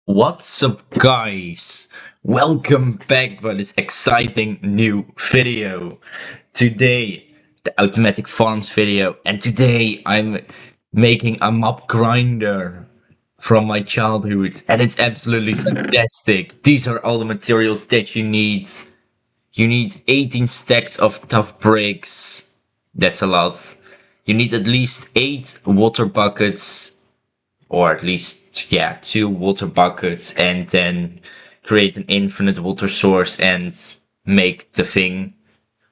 What's up, guys? Welcome back for this exciting new video. Today, the automatic farms video, and today I'm making a mop grinder from my childhood, and it's absolutely fantastic. These are all the materials that you need. You need 18 stacks of tough bricks. That's a lot. You need at least 8 water buckets, or at least, yeah, 2 water buckets, and then create an infinite water source and make the thing.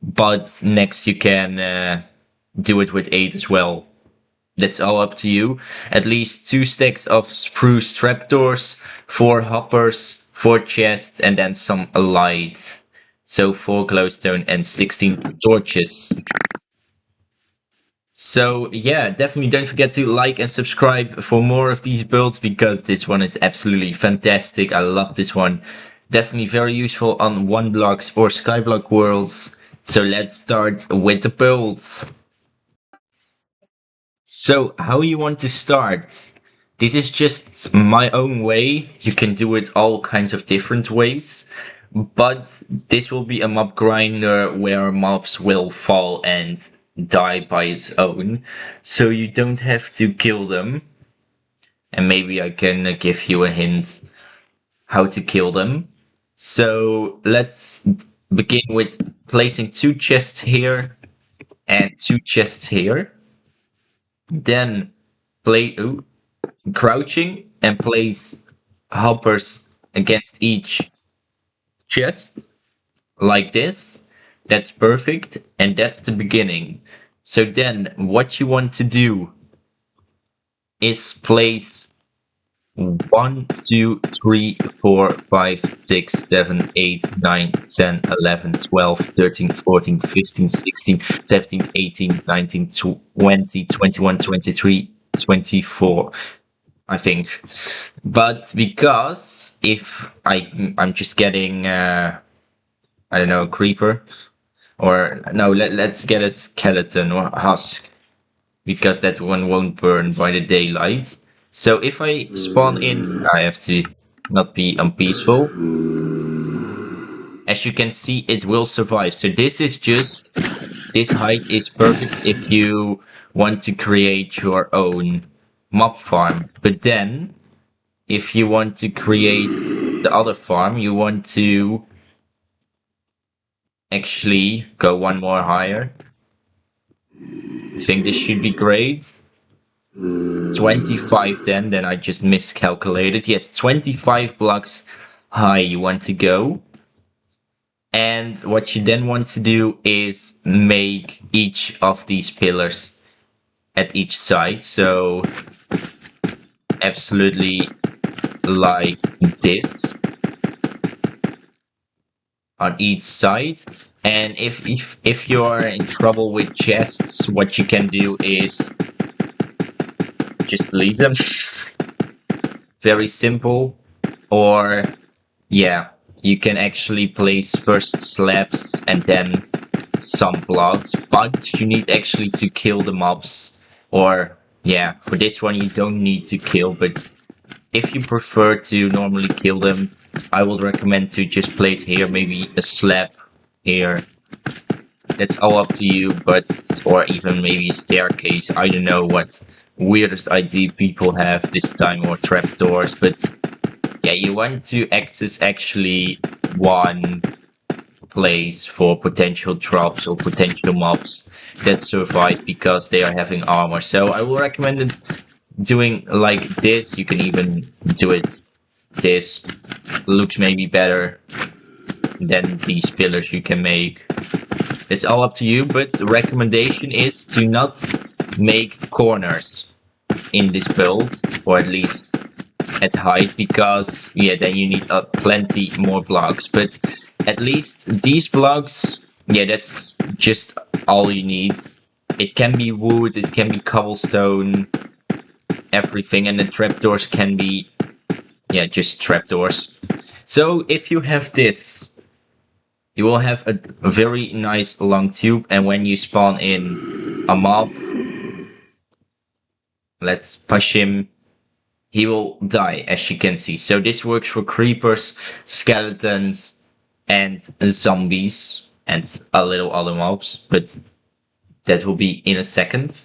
But next you can do it with 8 as well. That's all up to you. At least 2 stacks of spruce trapdoors, 4 hoppers, 4 chests, and then some light. So 4 glowstone and 16 torches. So yeah, definitely don't forget to like and subscribe for more of these builds, because this one is absolutely fantastic. I love this one. Definitely very useful on 1 blocks or skyblock worlds. So let's start with the builds. So how you want to start? This is just my own way. You can do it all kinds of different ways. But this will be a mob grinder where mobs will fall and die by its own. So you don't have to kill them. And maybe I can give you a hint how to kill them. So let's begin with placing 2 chests here and 2 chests here. Then crouching and place hoppers against each chest like this. That's perfect, and that's the beginning. So then what you want to do is place 1, 2, 3, 4, 5, 6, 7, 8, 9, 10, 11, 12, 13, 14, 15, 16, 17, 18, 19, 20, 21, 23, 24, I think. But because if I'm just getting I don't know, a creeper, or no, let's get a skeleton or husk, because that one won't burn by the daylight. So if I spawn in, I have to not be unpeaceful. As you can see, it will survive. So this height is perfect if you want to create your own mob farm. But then, if you want to create the other farm, you want to actually go one more higher. I think this should be great. 25 then I just miscalculated. Yes, 25 blocks high you want to go. And what you then want to do is make each of these pillars at each side. So absolutely like this on each side. And if you're in trouble with chests, what you can do is just delete them. Very simple. Or yeah, you can actually place first slabs and then some blocks, but you need actually to kill the mobs. Or yeah, for this one you don't need to kill, but if you prefer to normally kill them, I would recommend to just place here maybe a slab here. That's all up to you, but or even maybe a staircase. I don't know what weirdest idea people have this time, or trapdoors, but yeah, you want to access actually one place for potential drops or potential mobs that survive because they are having armor. So I will recommend it doing like this. You can even do it this. Looks maybe better than these pillars you can make. It's all up to you, but the recommendation is to not make corners in this build, or at least at height, because yeah, then you need plenty more blocks. But at least these blocks, yeah, that's just all you need. It can be wood, it can be cobblestone, everything, and the trapdoors can be, yeah, just trapdoors. So if you have this, you will have a very nice long tube, and when you spawn in a mob, let's push him he will die, as you can see. So this works for creepers, skeletons, and zombies, and a little other mobs, but that will be in a second.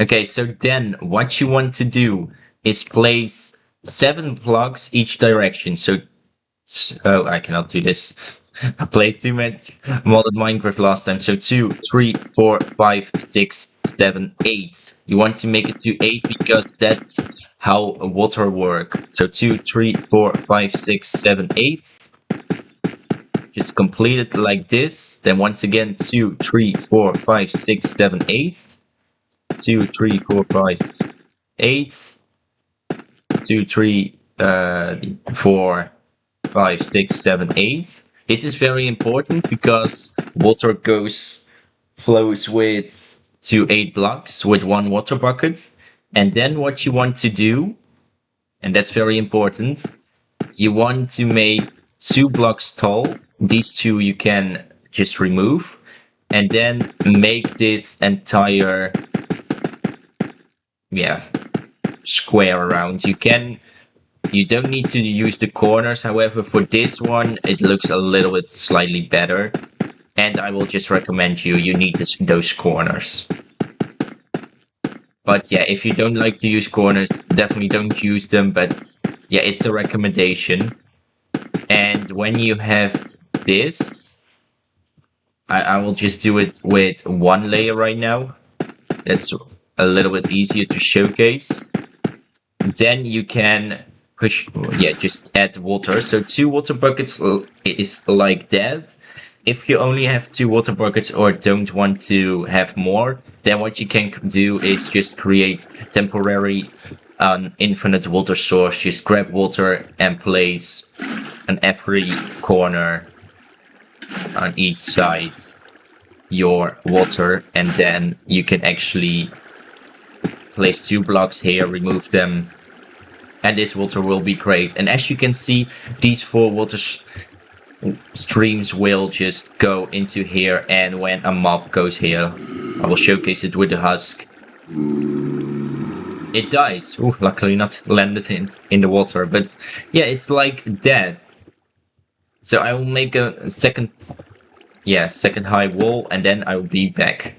Okay, so then what you want to do is place 7 blocks each direction. So I cannot do this. I played too much modded Minecraft last time. So 2, 3, 4, 5, 6, 7, 8. You want to make it to 8 because that's how water work. So 2, 3, 4, 5, 6, 7, 8. Just complete it like this. Then once again 2, 3, 4, 5, 6, 7, 8. 2, 3, 4, 5, 8. 2, 3, 4, 5, 6, 7, 8. This is very important because water flows with 8 blocks with 1 water bucket. And then what you want to do, and that's very important, you want to make 2 blocks tall. These 2 you can just remove, and then make this entire square around. You don't need to use the corners, however, for this one it looks a little bit slightly better, and I will just recommend you need those corners. But yeah, if you don't like to use corners, definitely don't use them, but yeah, it's a recommendation. And when you have this, I will just do it with 1 layer right now. That's a little bit easier to showcase. Then you can just add water. So 2 water buckets is like that. If you only have 2 water buckets or don't want to have more, then what you can do is just create temporary infinite water source. Just grab water and place on every corner on each side your water, and then you can actually place 2 blocks here, remove them, and this water will be great. And as you can see, these 4 water streams will just go into here, and when a mob goes here, I will showcase it with the husk, it dies. Ooh, luckily not landed in the water, but yeah, it's like that. So I will make a second high wall, and then I will be back.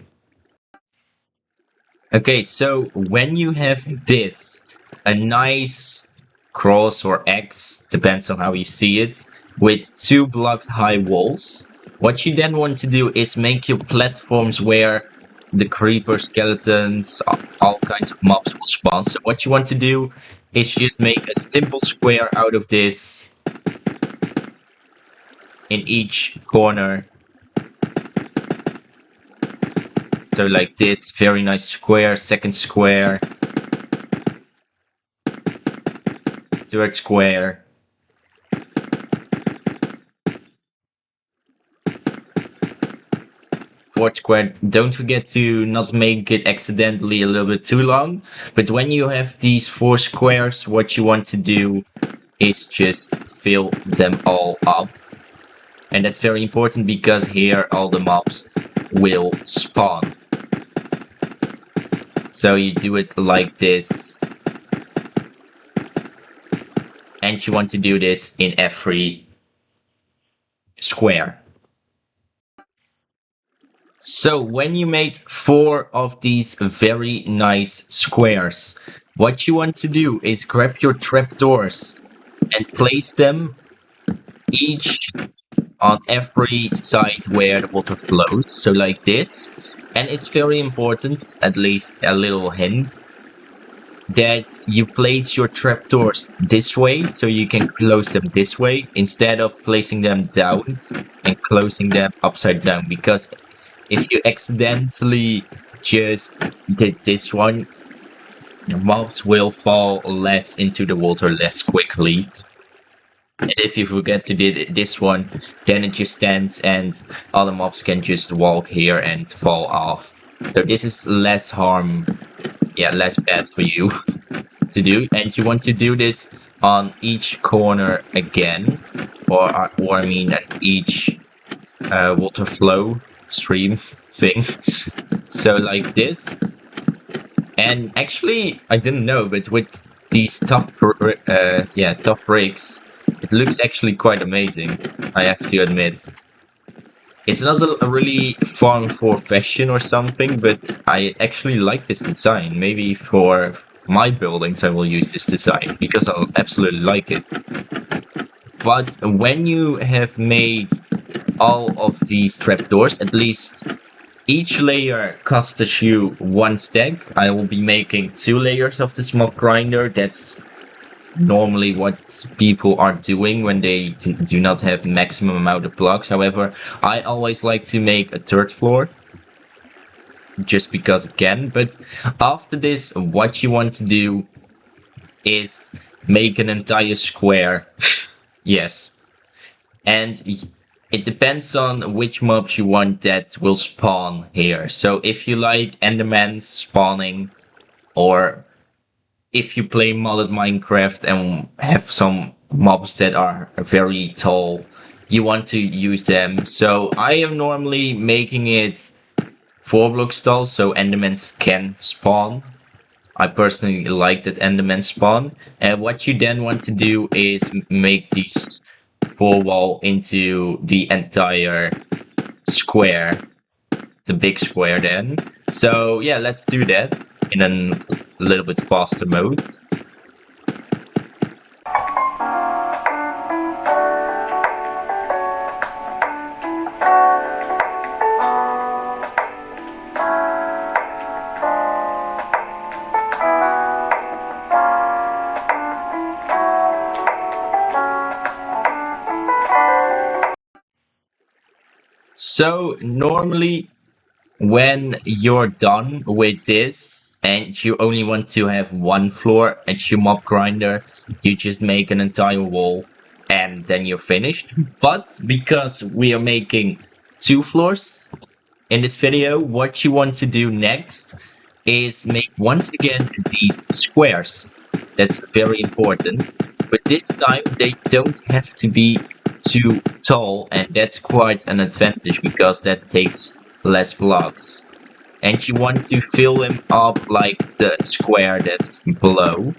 Okay, so when you have this, a nice cross or X, depends on how you see it, with 2 blocks high walls, what you then want to do is make your platforms where the creeper, skeletons, all kinds of mobs will spawn. So what you want to do is just make a simple square out of this in each corner. So like this, very nice square, second square, third square, fourth square. Don't forget to not make it accidentally a little bit too long. But when you have these 4 squares, what you want to do is just fill them all up. And that's very important because here all the mobs will spawn. So you do it like this. And you want to do this in every square. So when you made 4 of these very nice squares, what you want to do is grab your trapdoors and place them each on every side where the water flows, so like this. And it's very important, at least a little hint, that you place your trapdoors this way, so you can close them this way, instead of placing them down and closing them upside down, because if you accidentally just did this one, the mobs will fall less into the water less quickly. And if you forget to do this one, then it just stands and other mobs can just walk here and fall off. So this is less harm, less bad for you to do. And you want to do this on each corner again, or I mean at each water flow stream thing. So like this. And actually, I didn't know, but with these tough bricks, it looks actually quite amazing. I have to admit, it's not a really fun for fashion or something, but I actually like this design. Maybe for my buildings, I will use this design because I absolutely like it. But when you have made all of these trapdoors, at least each layer costs you one stack. I will be making 2 layers of this mob grinder. That's normally what people are doing when they do not have maximum amount of blocks. However, I always like to make a third floor just because I can. But after this, what you want to do is make an entire square. Yes. And it depends on which mobs you want that will spawn here. So if you like Endermans spawning, or if you play modded Minecraft and have some mobs that are very tall, you want to use them. So I am normally making it 4 blocks tall so Endermans can spawn. I personally like that Enderman spawn. And what you then want to do is make this 4 wall into the entire square, the big square then. So yeah, let's do that in a little bit faster mode. So normally when you're done with this and you only want to have one floor at your mob grinder, you just make an entire wall and then you're finished. But because we are making 2 floors in this video, what you want to do next is make once again these squares. That's very important. But this time they don't have to be too tall, and that's quite an advantage because that takes less blocks. And you want to fill them up like the square that's below.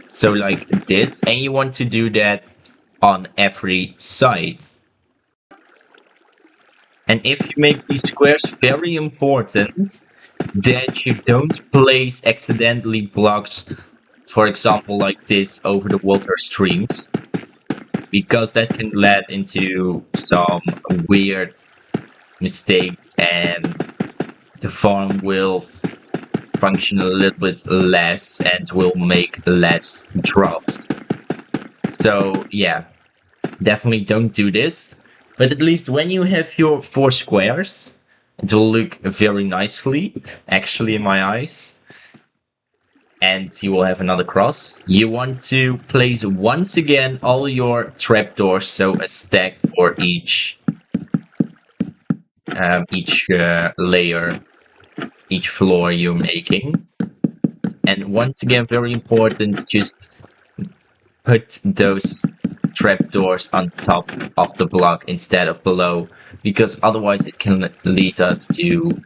So like this, and you want to do that on every side. And if you make these squares very important, that you don't place accidentally blocks, for example like this, over the water streams, because that can lead into some weird mistakes and the farm will function a little bit less and will make less drops. So yeah, definitely don't do this. But at least when you have your 4 squares, it will look very nicely, actually, in my eyes. And you will have another cross. You want to place once again all your trapdoors, so a stack for each layer, each floor you're making. And once again, very important, just put those trapdoors on top of the block instead of below, because otherwise it can lead us to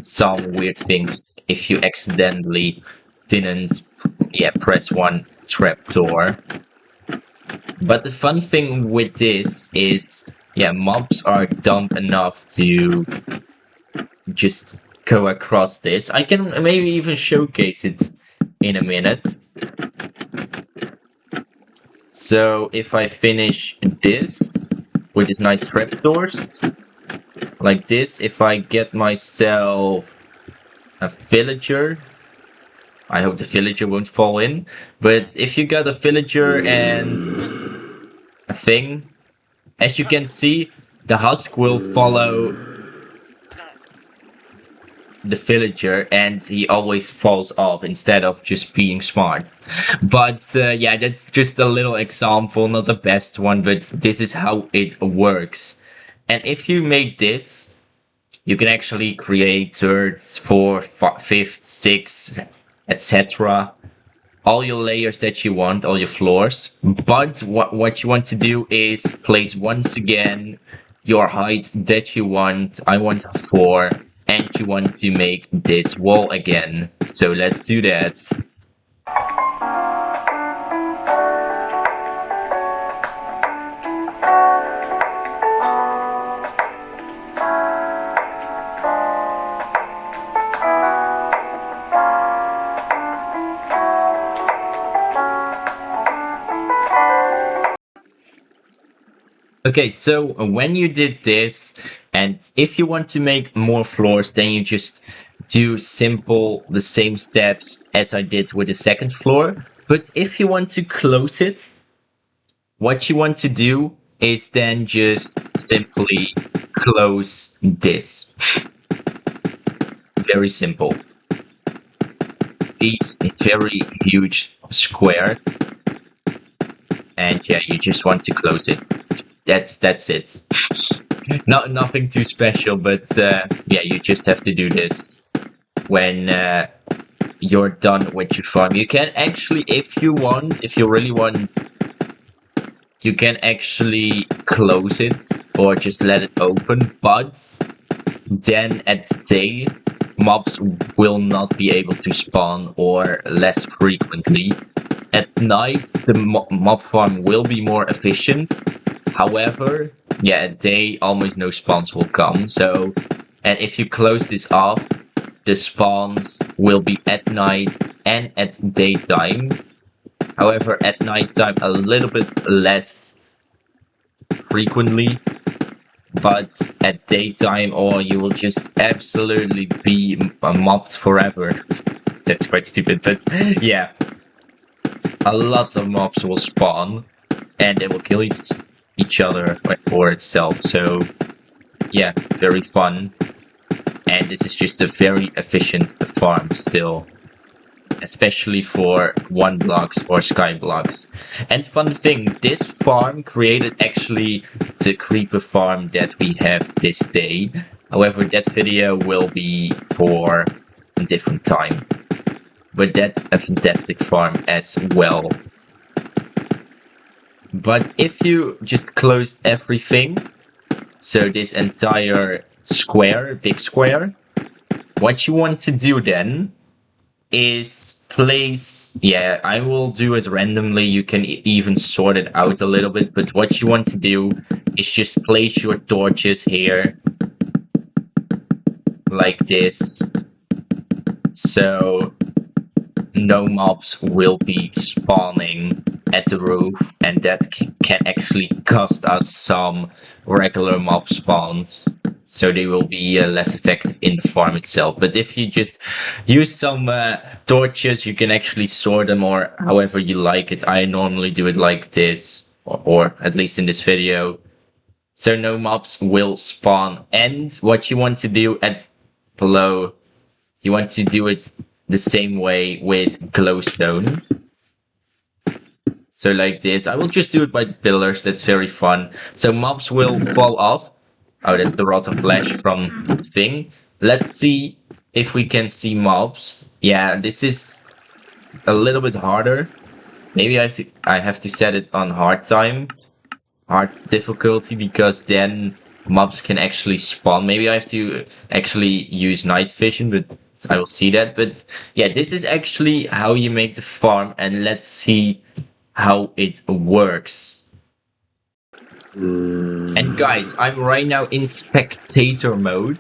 some weird things if you accidentally didn't press one trapdoor. But the fun thing with this is, mobs are dumb enough to just go across this. I can maybe even showcase it in a minute. So if I finish this with these nice trapdoors, like this, if I get myself a villager, I hope the villager won't fall in, but if you got a villager and a thing, as you can see, the husk will follow the villager and he always falls off instead of just being smart. But that's just a little example, not the best one, but this is how it works. And if you make this, you can actually create thirds, fourth, fifth, sixth, etc. All your layers that you want, all your floors. But what you want to do is place once again your height that you want. I want 4. and you want to make this wall again. So let's do that. Okay, so when you did this, and if you want to make more floors, then you just do the same steps as I did with the second floor. But if you want to close it, what you want to do is then just simply close this. Very simple. This very huge square, and yeah, you just want to close it. That's it. Nothing too special, but yeah, you just have to do this when you're done with your farm. You can actually, if you really want, you can actually close it or just let it open, but then at day, mobs will not be able to spawn or less frequently. At night, the mob farm will be more efficient. However, yeah, at day, almost no spawns will come. So, and if you close this off, the spawns will be at night and at daytime. However, at nighttime, a little bit less frequently. But at daytime, or you will just absolutely be mobbed forever. That's quite stupid, but yeah. A lot of mobs will spawn, and they will kill each other or itself. So, yeah, very fun. And this is just a very efficient farm still, especially for 1 blocks or sky blocks. And fun thing, this farm created actually the creeper farm that we have this day. However, that video will be for a different time. But that's a fantastic farm as well. But if you just closed everything, so this entire square, big square, what you want to do then is place, yeah, I will do it randomly. You can even sort it out a little bit, but what you want to do is just place your torches here like this. So no mobs will be spawning at the roof, and that can actually cost us some regular mob spawns, so they will be less effective in the farm itself. But if you just use some torches, you can actually sort them or however you like it. I normally do it like this, or at least in this video, so no mobs will spawn. And what you want to do at below, you want to do it the same way with glowstone. So like this, I will just do it by the pillars. That's very fun. So mobs will fall off. Oh, that's the rod of flesh from the thing. Let's see if we can see mobs. Yeah, this is a little bit harder. Maybe I have to set it on hard difficulty, because then mobs can actually spawn. Maybe I have to actually use night vision, but I will see that. But yeah, this is actually how you make the farm, and let's see how it works. And guys, I'm right now in spectator mode,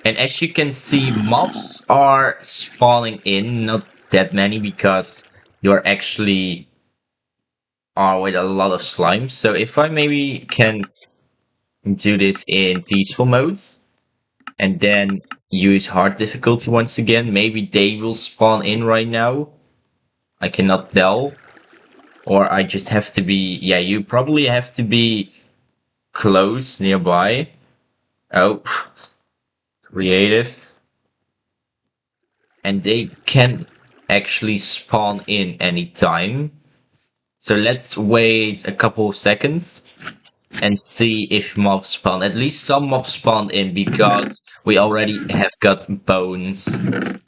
and as you can see, mobs are spawning in, not that many, because you're actually are with a lot of slime. So if I maybe can do this in peaceful mode and then use hard difficulty once again, maybe they will spawn in right now. I cannot tell. Or I just have to be, yeah, you probably have to be close nearby. Oh, creative. And they can actually spawn in anytime. So let's wait a couple of seconds and see if mobs spawn. At least some mobs spawned in, because we already have got bones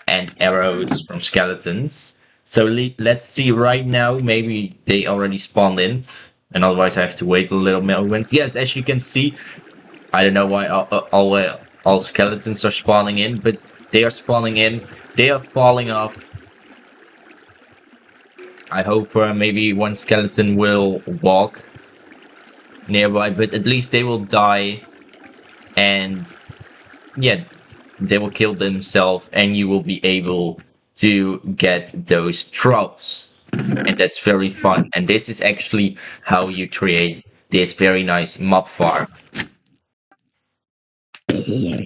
and arrows from skeletons. So let's see right now. Maybe they already spawned in, and otherwise I have to wait a little moment. Yes, as you can see, I don't know why all skeletons are spawning in, but they are spawning in. They are falling off. I hope maybe one skeleton will walk nearby, but at least they will die, and yeah, they will kill themselves, and you will be able to get those drops. And that's very fun. And this is actually how you create this very nice mob farm.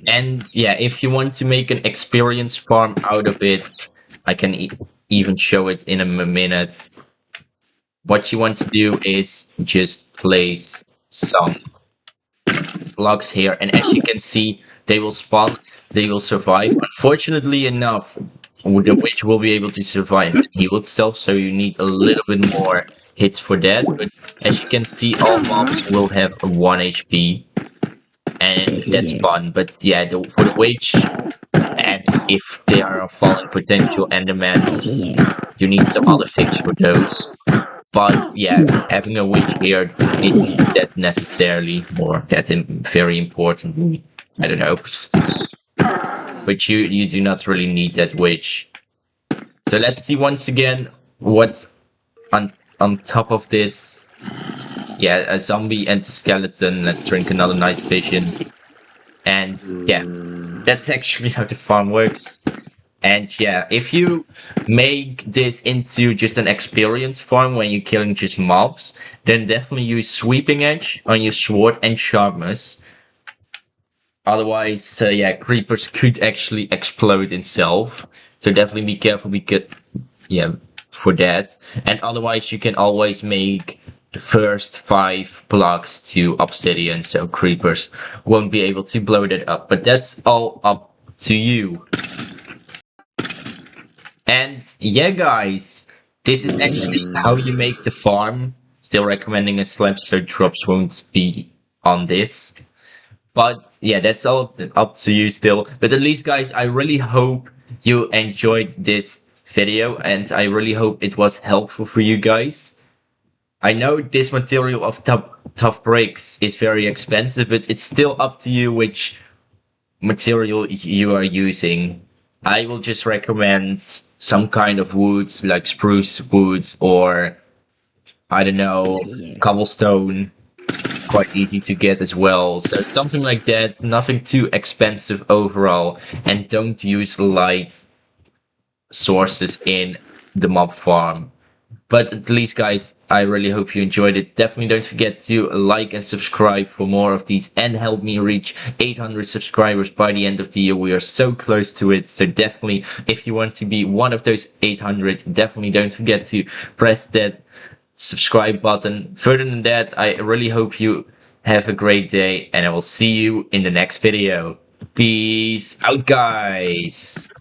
And yeah, if you want to make an experience farm out of it, I can even show it in a minute. What you want to do is just place some blocks here, and as you can see, they will spawn, they will survive. Unfortunately enough, the witch will be able to survive and heal itself, so you need a little bit more hits for that. But as you can see, all mobs will have a 1 HP, and that's fun. But yeah, for the witch, and if there are falling potential endermans, you need some other fix for those. But yeah, having a witch here isn't that necessarily more that very important. I don't know. But you do not really need that witch. So let's see once again what's on top of this. Yeah, a zombie and a skeleton. Let's drink another night vision. And yeah, that's actually how the farm works. And yeah, if you make this into just an experience farm when you're killing just mobs, then definitely use sweeping edge on your sword and sharpness. Otherwise, yeah, creepers could actually explode itself. So definitely be careful because, yeah, for that. And otherwise, you can always make the first 5 blocks to obsidian, so creepers won't be able to blow that up. But that's all up to you. And yeah, guys, this is actually how you make the farm. Still recommending a slab so drops won't be on this. But yeah, that's all up to you still. But at least, guys, I really hope you enjoyed this video, and I really hope it was helpful for you guys. I know this material of tough bricks is very expensive, but it's still up to you which material you are using. I will just recommend some kind of woods like spruce woods or I don't know, cobblestone. Quite easy to get as well. So something like that, nothing too expensive overall, and don't use light sources in the mob farm. But at least, guys, I really hope you enjoyed it. Definitely don't forget to like and subscribe for more of these and help me reach 800 subscribers by the end of the year. We are so close to it. So definitely, if you want to be one of those 800, definitely don't forget to press that subscribe button. Further than that, I really hope you have a great day, and I will see you in the next video. Peace out, guys.